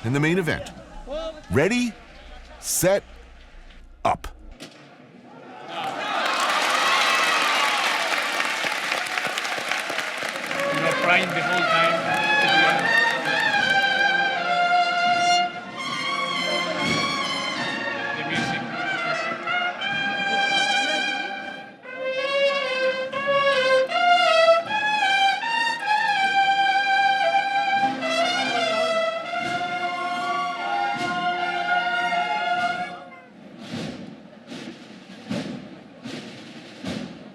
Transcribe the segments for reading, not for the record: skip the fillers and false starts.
And the main event. Ready, set, up. Crying the whole time. The music.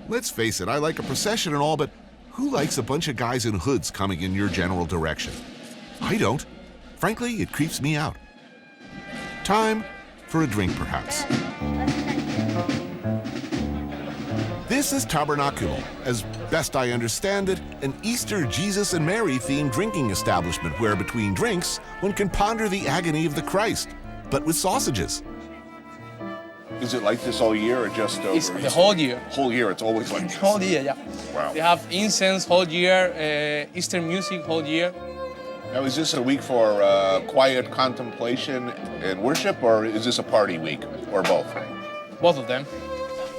Let's face it, I like a procession and all, but who likes a bunch of guys in hoods coming in your general direction? I don't. Frankly, it creeps me out. Time for a drink, perhaps. This is Tabernaculum, as best I understand it, an Easter Jesus and Mary themed drinking establishment where between drinks, one can ponder the agony of the Christ, but with sausages. Is it like this all year or just over? It's the whole year. Whole year, it's always like this. Whole year, yeah. Wow. They have incense whole year, Easter music whole year. Now, is this a week for quiet contemplation and worship, or is this a party week, or both? Both of them.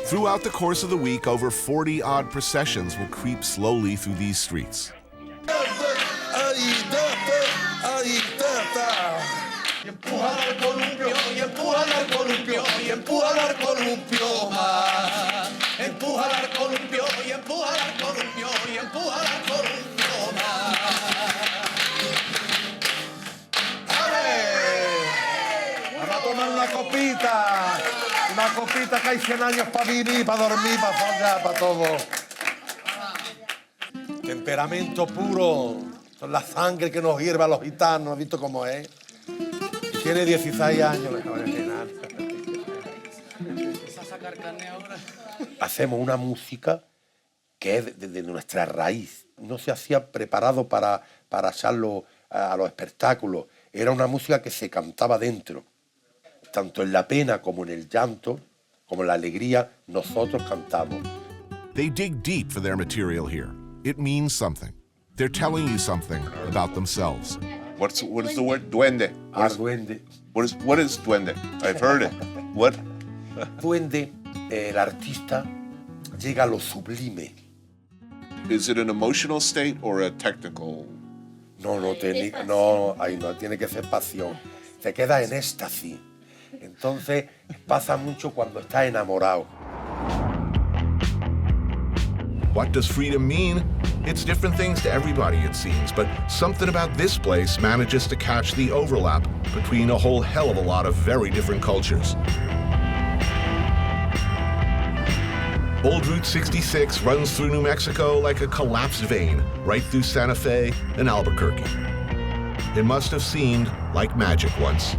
Throughout the course of the week, over 40-odd processions will creep slowly through these streets. Una copita que hay 100 años para vivir, para dormir, para follar, para todo. Temperamento puro, son la sangre que nos hierve a los gitanos, ¿has visto cómo es? Tiene 16 años, mejor que nada. Hacemos una música que es de nuestra raíz. No se hacía preparado para echarlo a los espectáculos. Era una música que se cantaba dentro. Tanto en la pena como en el llanto, como en la alegría, nosotros cantamos. They dig deep for their material here. It means something. They're telling you something about themselves. What is the word? Duende. Duende. What is duende? I've heard it. What? Duende, el artista llega a lo sublime. Is it an emotional state or a technical? No, tiene que ser pasión. Se queda en éxtasis. Entonces pasa mucho cuando está enamorado. What does freedom mean? It's different things to everybody, it seems, but something about this place manages to catch the overlap between a whole hell of a lot of very different cultures. Old Route 66 runs through New Mexico like a collapsed vein, right through Santa Fe and Albuquerque. It must have seemed like magic once.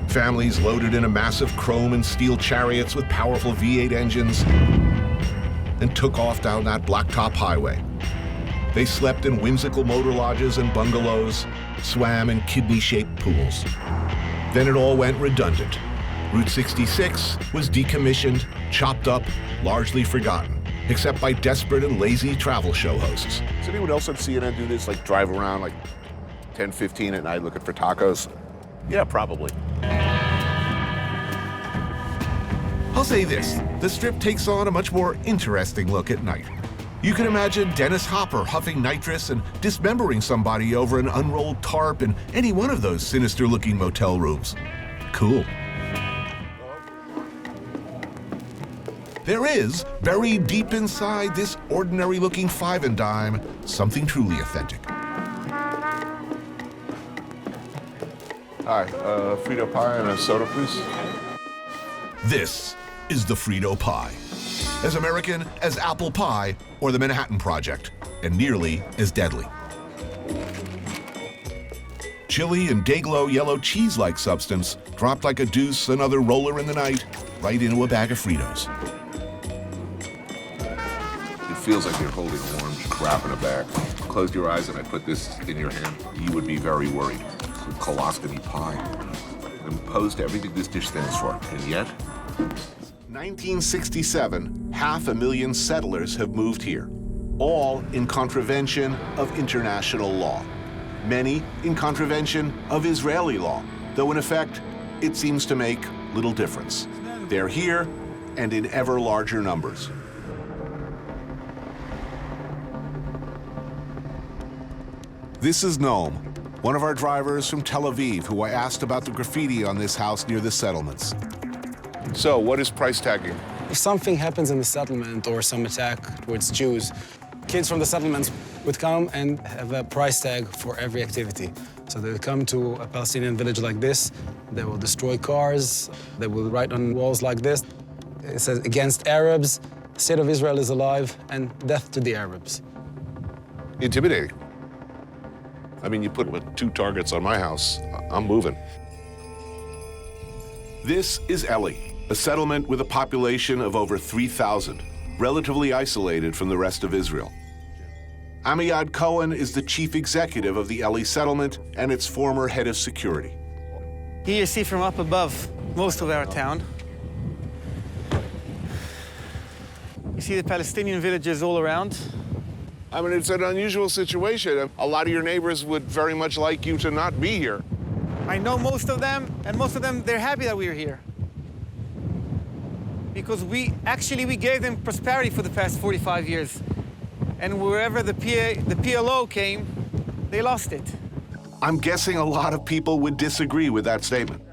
Families loaded into massive chrome and steel chariots with powerful V8 engines and took off down that blacktop highway. They slept in whimsical motor lodges and bungalows, swam in kidney-shaped pools. Then it all went redundant. Route 66 was decommissioned, chopped up, largely forgotten, except by desperate and lazy travel show hosts. Does anyone else on CNN do this, like drive around like 10, 15 at night looking for tacos? Yeah, probably. I'll say this, the strip takes on a much more interesting look at night. You can imagine Dennis Hopper huffing nitrous and dismembering somebody over an unrolled tarp in any one of those sinister-looking motel rooms. Cool. There is, buried deep inside this ordinary-looking five and dime, something truly authentic. Hi, Frito pie and a soda, please. This is the Frito pie. As American as apple pie or the Manhattan Project, and nearly as deadly. Chili and day-glow yellow cheese-like substance dropped like a deuce, another roller in the night, right into a bag of Fritos. It feels like you're holding orange crap in a bag. Close your eyes and I put this in your hand. You would be very worried. With colostomy pie. I'm opposed to everything this dish stands for, and yet? 1967, 500,000 settlers have moved here, all in contravention of international law. many in contravention of Israeli law, though in effect, it seems to make little difference. They're here and in ever larger numbers. This is Noam, one of our drivers from Tel Aviv, who I asked about the graffiti on this house near the settlements. So, what is price tagging? If something happens in the settlement or some attack towards Jews, kids from the settlements would come and have a price tag for every activity. So they would come to a Palestinian village like this, they will destroy cars, they will write on walls like this. It says, against Arabs, the state of Israel is alive, and death to the Arabs. Intimidating. I mean, you put 2 targets on my house, I'm moving. This is Eli, a settlement with a population of over 3,000, relatively isolated from the rest of Israel. Amiad Cohen is the chief executive of the Eli settlement and its former head of security. Here you see from up above most of our town. You see the Palestinian villages all around. I mean, it's an unusual situation. A lot of your neighbors would very much like you to not be here. I know most of them, and most of them, they're happy that we're here. Because we gave them prosperity for the past 45 years. And wherever the PLO came, they lost it. I'm guessing a lot of people would disagree with that statement.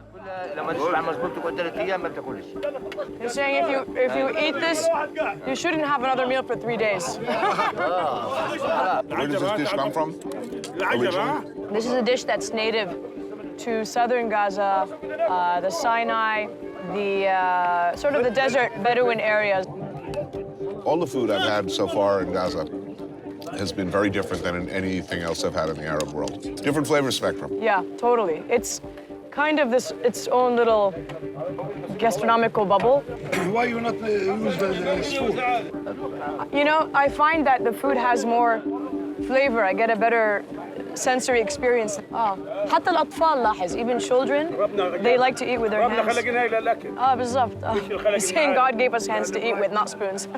You're saying if you eat this, you shouldn't have another meal for 3 days. Where does this dish come from? Originally? This is a dish that's native to southern Gaza, the Sinai, the sort of the desert Bedouin areas. All the food I've had so far in Gaza has been very different than in anything else I've had in the Arab world. Different flavor spectrum. Yeah, totally. It's kind of its own little gastronomical bubble. Why you not use this food? You know, I find that the food has more flavor. I get a better sensory experience. حتى الأطفال لاحظ, even children, they like to eat with their hands. بالضبط. He's saying God gave us hands to eat with, not spoons.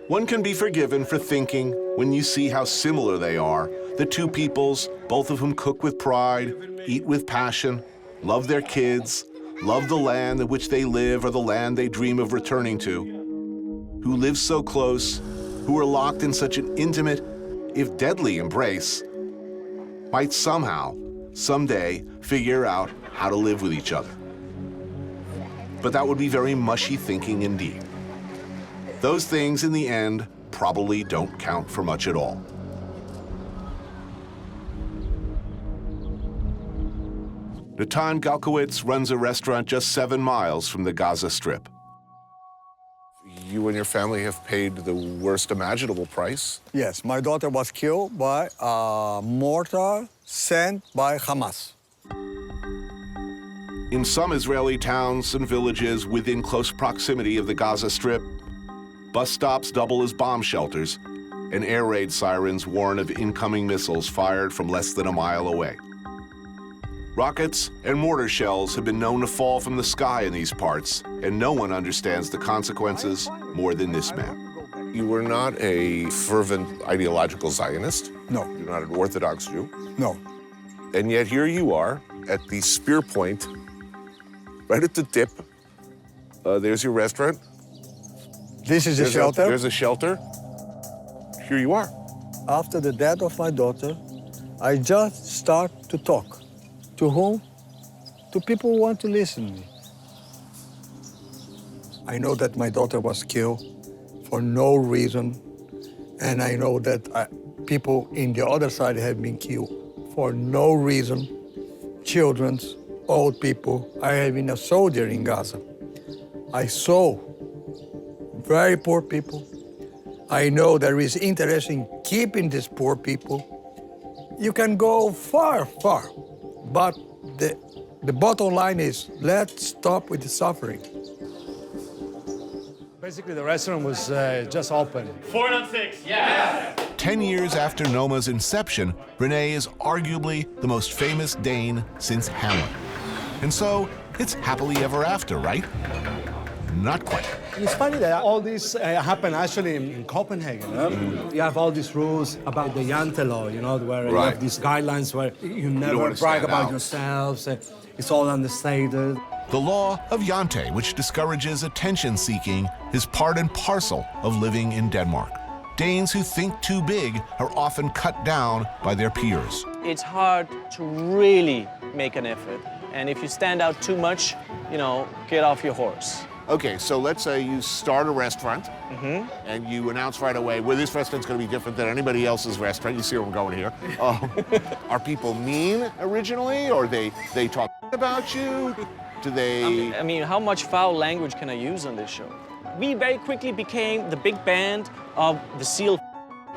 One can be forgiven for thinking, when you see how similar they are, the two peoples, both of whom cook with pride, eat with passion, love their kids, love the land in which they live or the land they dream of returning to, who live so close, who are locked in such an intimate, if deadly embrace, might somehow, someday, figure out how to live with each other. But that would be very mushy thinking indeed. Those things, in the end, probably don't count for much at all. Natan Galkowitz runs a restaurant just 7 miles from the Gaza Strip. You and your family have paid the worst imaginable price. Yes, my daughter was killed by a mortar sent by Hamas. In some Israeli towns and villages within close proximity of the Gaza Strip, bus stops double as bomb shelters, and air raid sirens warn of incoming missiles fired from less than a mile away. Rockets and mortar shells have been known to fall from the sky in these parts, and no one understands the consequences more than this man. You were not a fervent ideological Zionist. No. You're not an Orthodox Jew. No. And yet here you are at the spear point, right at the tip. There's your restaurant. This is a shelter. There's a shelter. Here you are. After the death of my daughter, I just start to talk. To whom? To people who want to listen to me. I know that my daughter was killed for no reason, and I know that people in the other side have been killed for no reason. Children, old people. I have been a soldier in Gaza. I saw very poor people. I know there is interest in keeping these poor people. You can go far, far, but the bottom line is let's stop with the suffering. Basically, the restaurant was just open. 4 on 6. Yes! 10 years after Noma's inception, René is arguably the most famous Dane since Hamlet. And so, it's happily ever after, right? Not quite. It's funny that all this happened actually in Copenhagen. You have all these rules about the Jante law, where you have these guidelines where you never brag about yourselves. It's all understated. The law of Jante, which discourages attention-seeking, is part and parcel of living in Denmark. Danes who think too big are often cut down by their peers. It's hard to really make an effort. And if you stand out too much, get off your horse. Okay, so let's say you start a restaurant and you announce right away, well, this restaurant's going to be different than anybody else's restaurant. You see where I'm going here. Are people mean originally, or they talk about you? Do they... I mean, how much foul language can I use on this show? We very quickly became the big band of the seal.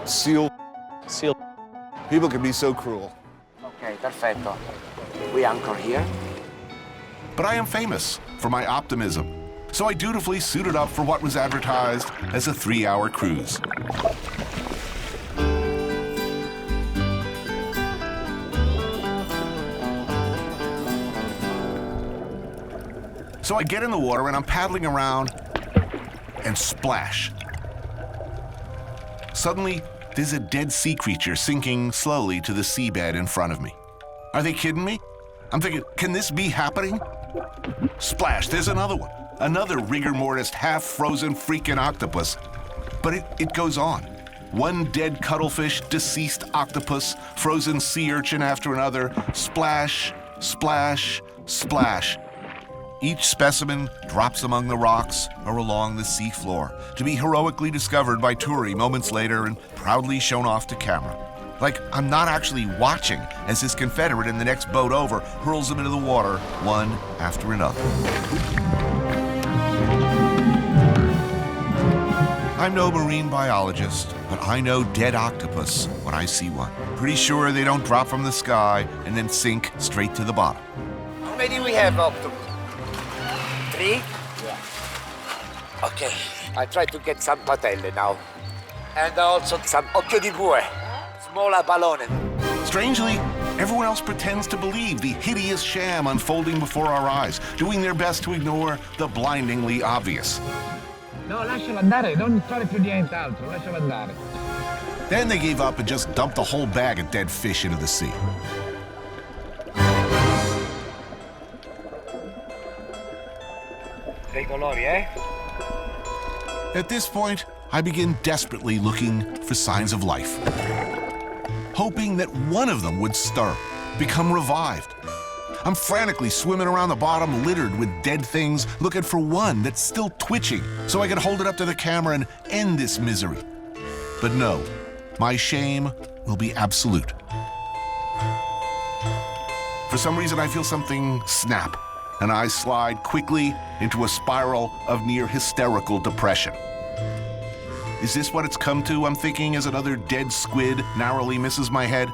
Seal. People can be so cruel. Okay, perfetto. We anchor here. But I am famous for my optimism. So I dutifully suited up for what was advertised as a 3-hour cruise. So I get in the water and I'm paddling around and splash. Suddenly, there's a dead sea creature sinking slowly to the seabed in front of me. Are they kidding me? I'm thinking, can this be happening? Splash, there's another one. Another rigor mortis, half-frozen freaking octopus. But it goes on. One dead cuttlefish, deceased octopus, frozen sea urchin after another. Splash, splash, splash. Each specimen drops among the rocks or along the sea floor, to be heroically discovered by Turi moments later and proudly shown off to camera. Like I'm not actually watching as his Confederate in the next boat over hurls them into the water, one after another. I'm no marine biologist, but I know dead octopus when I see one. Pretty sure they don't drop from the sky and then sink straight to the bottom. How many we have, octopus? 3? Yeah. Okay, I try to get some patelle now. And also some occhio di bue, smaller ballone. Strangely, everyone else pretends to believe the hideous sham unfolding before our eyes, doing their best to ignore the blindingly obvious. No, lascialo andare, non fare più nient'altro, lascialo andare. Then they gave up and just dumped the whole bag of dead fish into the sea. At this point, I begin desperately looking for signs of life, hoping that one of them would stir, become revived. I'm frantically swimming around the bottom littered with dead things, looking for one that's still twitching so I can hold it up to the camera and end this misery. But no, my shame will be absolute. For some reason, I feel something snap, and I slide quickly into a spiral of near hysterical depression. Is this what it's come to, I'm thinking, as another dead squid narrowly misses my head?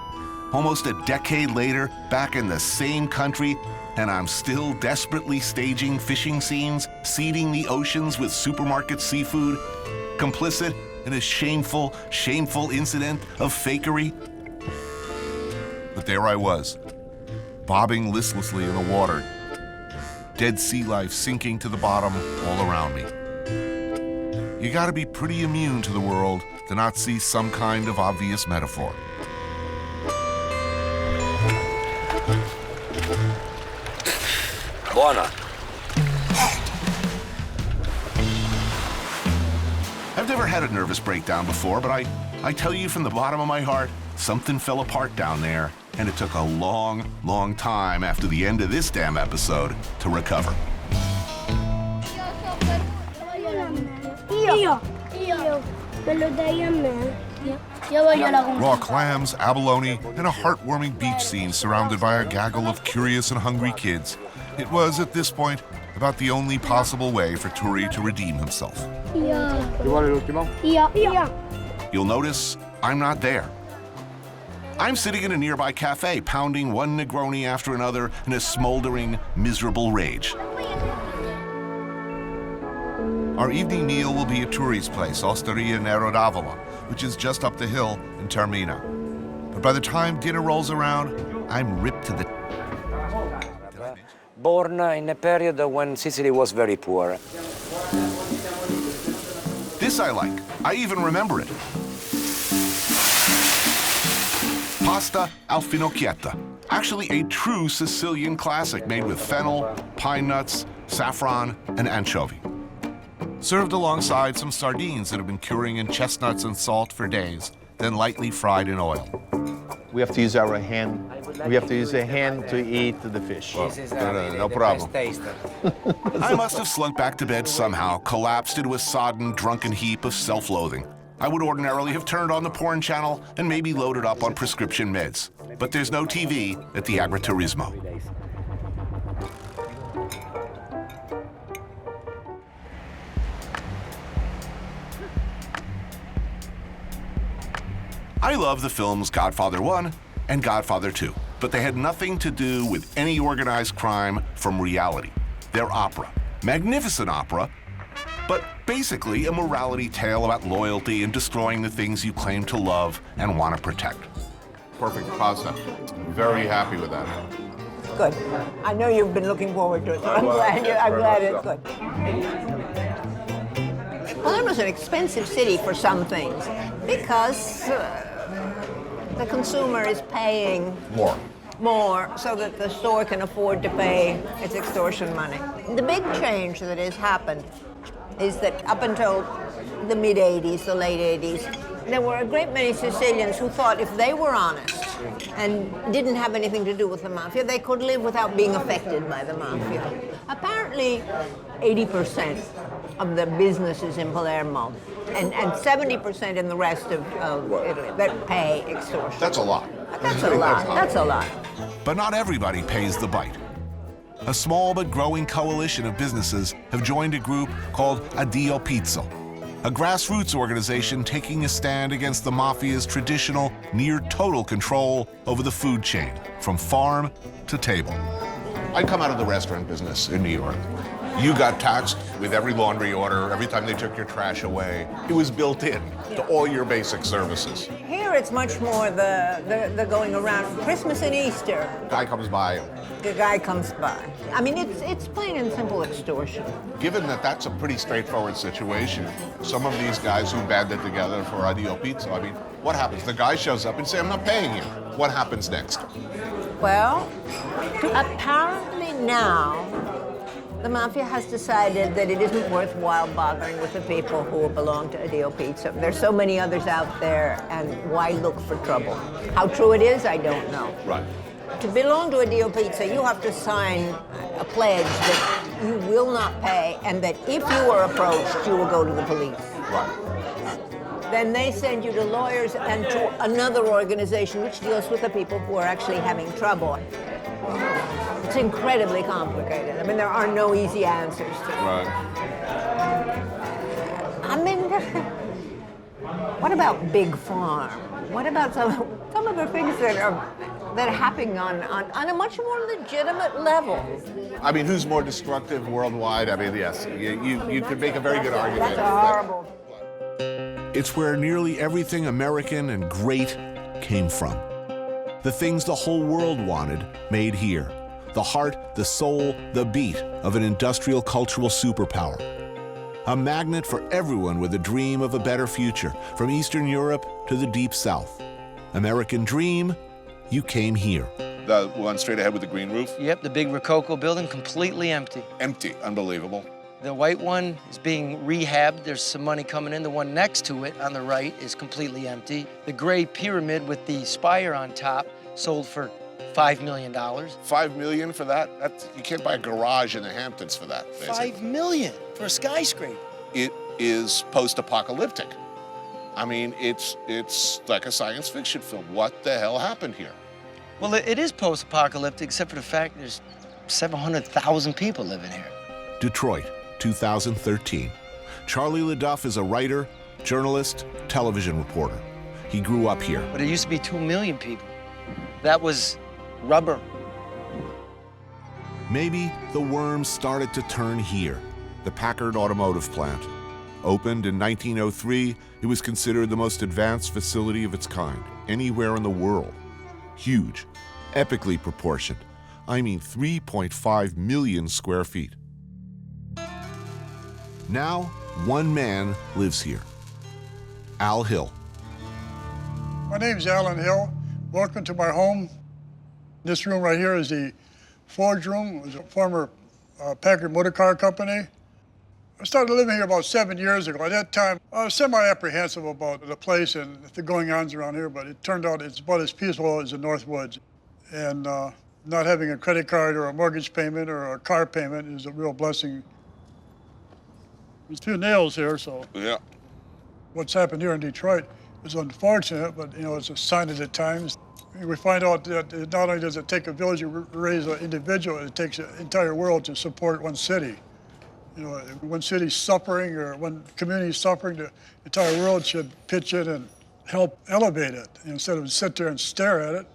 Almost a decade later, back in the same country, and I'm still desperately staging fishing scenes, seeding the oceans with supermarket seafood, complicit in a shameful, shameful incident of fakery. But there I was, bobbing listlessly in the water, dead sea life sinking to the bottom all around me. You gotta be pretty immune to the world to not see some kind of obvious metaphor. Buona. I've never had a nervous breakdown before, but I tell you from the bottom of my heart, something fell apart down there, and it took a long, long time after the end of this damn episode to recover. Raw clams, abalone, and a heartwarming beach scene surrounded by a gaggle of curious and hungry kids. It was, at this point, about the only possible way for Turi to redeem himself. You'll notice I'm not there. I'm sitting in a nearby cafe, pounding one Negroni after another in a smoldering, miserable rage. Our evening meal will be at Turi's place, Osteria Nero d'Avola, which is just up the hill in Termina. But by the time dinner rolls around, I'm ripped to the... Born in a period when Sicily was very poor. This I like. I even remember it. Pasta al finocchietta. Actually a true Sicilian classic made with fennel, pine nuts, saffron, and anchovy. Served alongside some sardines that have been curing in chestnuts and salt for days, then lightly fried in oil. We have to use our hand. We have to use a hand to eat the fish. Well, no problem. I must have slunk back to bed somehow, collapsed into a sodden, drunken heap of self-loathing. I would ordinarily have turned on the porn channel and maybe loaded up on prescription meds. But there's no TV at the agriturismo. I love the films Godfather 1 and Godfather 2, but they had nothing to do with any organized crime from reality. They're opera. Magnificent opera, but basically a morality tale about loyalty and destroying the things you claim to love and want to protect. Perfect pasta. Very happy with that. Good. I know you've been looking forward to it, so I'm glad it's good. Palermo is an expensive city for some things because the consumer is paying more so that the store can afford to pay its extortion money. The big change that has happened is that up until the mid-'80s, the late '80s, there were a great many Sicilians who thought if they were honest and didn't have anything to do with the mafia, they could live without being affected by the mafia. Apparently, 80% of the businesses in Palermo and 70% in the rest of Italy that pay extortion. That's a lot. That's a lot. That's a lot. But not everybody pays the bite. A small but growing coalition of businesses have joined a group called Addio Pizzo, a grassroots organization taking a stand against the mafia's traditional, near-total control over the food chain, from farm to table. I'd come out of the restaurant business in New York. You got taxed with every laundry order, every time they took your trash away. It was built in to all your basic services. Here it's much more the going around Christmas and Easter. Guy comes by. The guy comes by. I mean, it's plain and simple extortion. Given that that's a pretty straightforward situation, some of these guys who band it together for Addio Pizza, I mean, what happens? The guy shows up and says, I'm not paying you. What happens next? Well, apparently now, the mafia has decided that it isn't worthwhile bothering with the people who belong to Addio Pizza. There's so many others out there, and why look for trouble? How true it is, I don't know. Right. To belong to Addio Pizza, you have to sign a pledge that you will not pay, and that if you are approached, you will go to the police. Right. Then they send you to lawyers and to another organization which deals with the people who are actually having trouble. It's incredibly complicated. I mean, there are no easy answers to it. Right. I mean, what about Big Farm? What about some of the things that are happening on a much more legitimate level? I mean, who's more destructive worldwide? I mean, yes, you could make a very good argument. That's horrible. It's where nearly everything American and great came from. The things the whole world wanted, made here. The heart, the soul, the beat of an industrial cultural superpower. A magnet for everyone with a dream of a better future, from Eastern Europe to the Deep South. American dream, you came here. The one straight ahead with the green roof? Yep, the big Rococo building, completely empty. Empty, unbelievable. The white one is being rehabbed. There's some money coming in. The one next to it on the right is completely empty. The gray pyramid with the spire on top sold for $5 million. $5 million for that? You can't buy a garage in the Hamptons for that, basically. $5 million for a skyscraper. It is post-apocalyptic. I mean, it's like a science fiction film. What the hell happened here? Well, it is post-apocalyptic, except for the fact there's 700,000 people living here. Detroit, 2013. Charlie LaDuff is a writer, journalist, television reporter. He grew up here. But it used to be 2 million people. That was rubber. Maybe the worms started to turn here, the Packard automotive plant. Opened in 1903, it was considered the most advanced facility of its kind anywhere in the world. Huge, epically proportioned. I mean 3.5 million square feet. Now, one man lives here. Al Hill. My name's Alan Hill. Welcome to my home. This room right here is the forge room. It was a former Packard motor car company. I started living here about 7 years ago. At that time, I was semi-apprehensive about the place and the going-ons around here, but it turned out it's about as peaceful as the North Woods. And not having a credit card or a mortgage payment or a car payment is a real blessing. There's two nails here, so Yeah. what's happened here in Detroit is unfortunate, but you know, it's a sign of the times. We find out that not only does it take a village to raise an individual, it takes an entire world to support one city. You know, when city's suffering or when community's suffering, the entire world should pitch in and help elevate it instead of sit there and stare at it.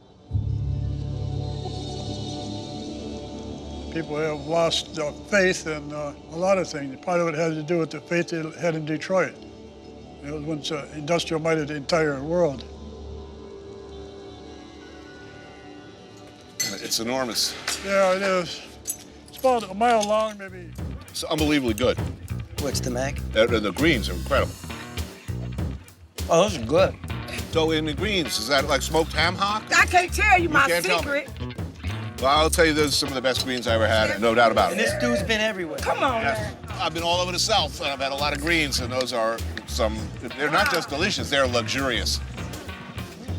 People have lost faith in a lot of things. Part of it has to do with the faith they had in Detroit. It was once industrial-minded the entire world. It's enormous. Yeah, it is. It's about a mile long, maybe. It's unbelievably good. What's the mac? The greens are incredible. Oh, those are good. So in the greens, is that like smoked ham hock? I can't tell you my can't tell me. secret. Well, I'll tell you, those are some of the best greens I ever had, no doubt about And it. this dude's been everywhere. Come on, Yes. man. I've been all over the South, and I've had a lot of greens, and those are they're not just delicious, they're luxurious.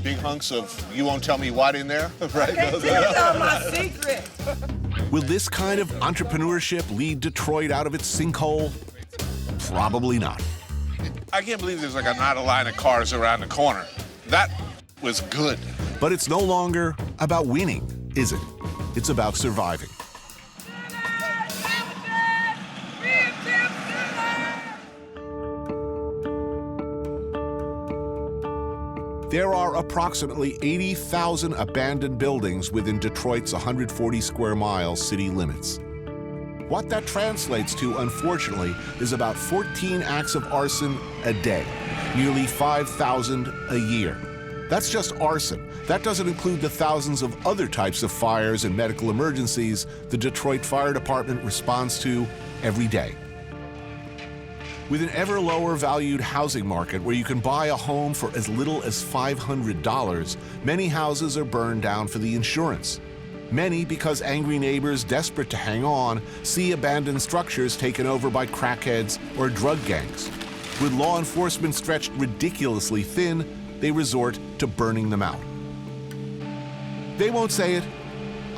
Big hunks of you won't tell me what in there, right? I can't tell y'all my secret. Will this kind of entrepreneurship lead Detroit out of its sinkhole? Probably not. I can't believe there's like not a line of cars around the corner. That was good. But it's no longer about winning, is it? It's about surviving. There are approximately 80,000 abandoned buildings within Detroit's 140 square mile city limits. What that translates to, unfortunately, is about 14 acts of arson a day, nearly 5,000 a year. That's just arson. That doesn't include the thousands of other types of fires and medical emergencies the Detroit Fire Department responds to every day. With an ever lower valued housing market where you can buy a home for as little as $500, many houses are burned down for the insurance. Many because angry neighbors desperate to hang on see abandoned structures taken over by crackheads or drug gangs. With law enforcement stretched ridiculously thin, they resort to burning them out. They won't say it.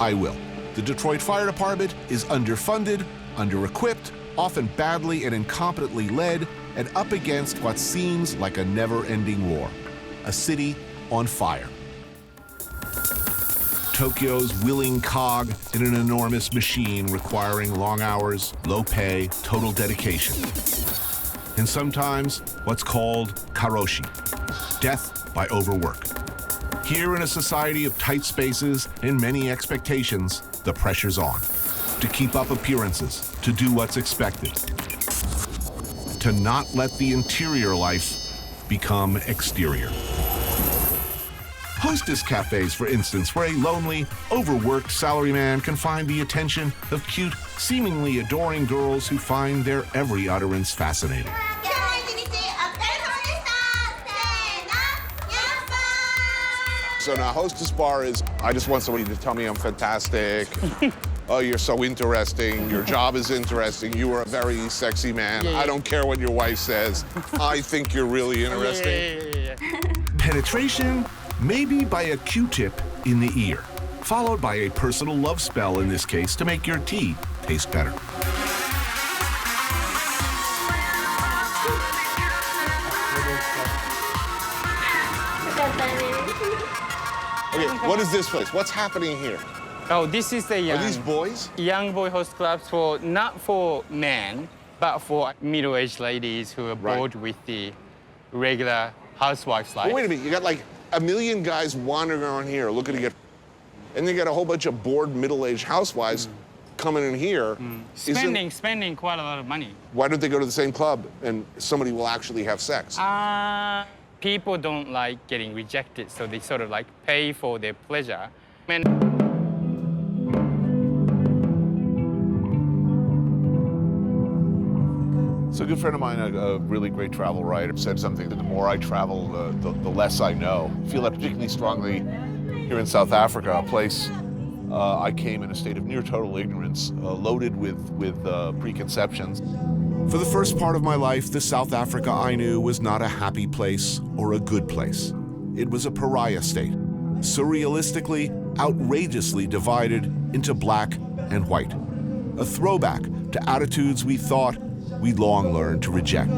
I will. The Detroit Fire Department is underfunded, under-equipped, often badly and incompetently led, and up against what seems like a never-ending war. A city on fire. Tokyo's willing cog in an enormous machine requiring long hours, low pay, total dedication. And sometimes what's called karoshi, death by overwork. Here in a society of tight spaces and many expectations, the pressure's on. To keep up appearances, to do what's expected. To not let the interior life become exterior. Hostess cafes, for instance, where a lonely, overworked salaryman can find the attention of cute, seemingly adoring girls who find their every utterance fascinating. So now Hostess Bar is, I just want somebody to tell me I'm fantastic. Oh, you're so interesting. Your job is interesting. You are a very sexy man. I don't care what your wife says. I think you're really interesting. Penetration, maybe by a Q-tip in the ear, followed by a personal love spell in this case to make your tea taste better. Okay, what is this place? What's happening here? Oh, this is the young. Are these boys? Young boy host clubs for not for men, but for middle-aged ladies who are bored with the regular housewife's life. Well, wait a minute, you got like a million guys wandering around here looking to get, and you got a whole bunch of bored middle-aged housewives coming in here, spending quite a lot of money. Why don't they go to the same club and somebody will actually have sex? People don't like getting rejected, so they sort of like pay for their pleasure. So a good friend of mine, a really great travel writer, said something that the more I travel, the less I know. I feel that particularly strongly here in South Africa, a place I came in a state of near total ignorance, loaded with preconceptions. For the first part of my life, the South Africa I knew was not a happy place or a good place. It was a pariah state, surrealistically, outrageously divided into black and white. A throwback to attitudes we thought we'd long learned to reject.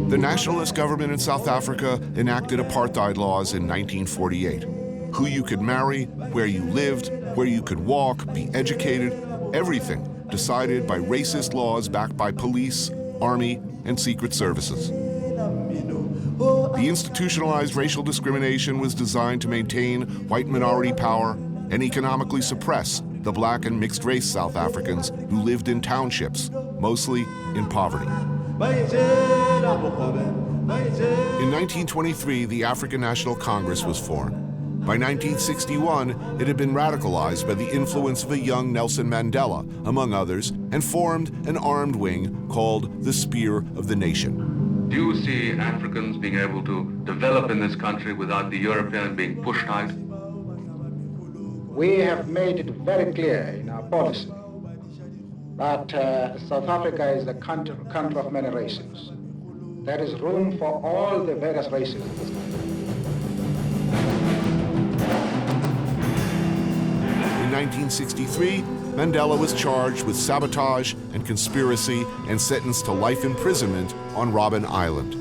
The nationalist government in South Africa enacted apartheid laws in 1948. Who you could marry, where you lived, where you could walk, be educated, everything decided by racist laws backed by police, army, and secret services. The institutionalized racial discrimination was designed to maintain white minority power and economically suppress the black and mixed race South Africans who lived in townships, mostly in poverty. In 1923, the African National Congress was formed. By 1961, it had been radicalized by the influence of a young Nelson Mandela, among others, and formed an armed wing called the Spear of the Nation. Do you see Africans being able to develop in this country without the European being pushed out? We have made it very clear in our policy that South Africa is a country of many races. There is room for all the various races in this country. In 1963, Mandela was charged with sabotage and conspiracy and sentenced to life imprisonment on Robben Island.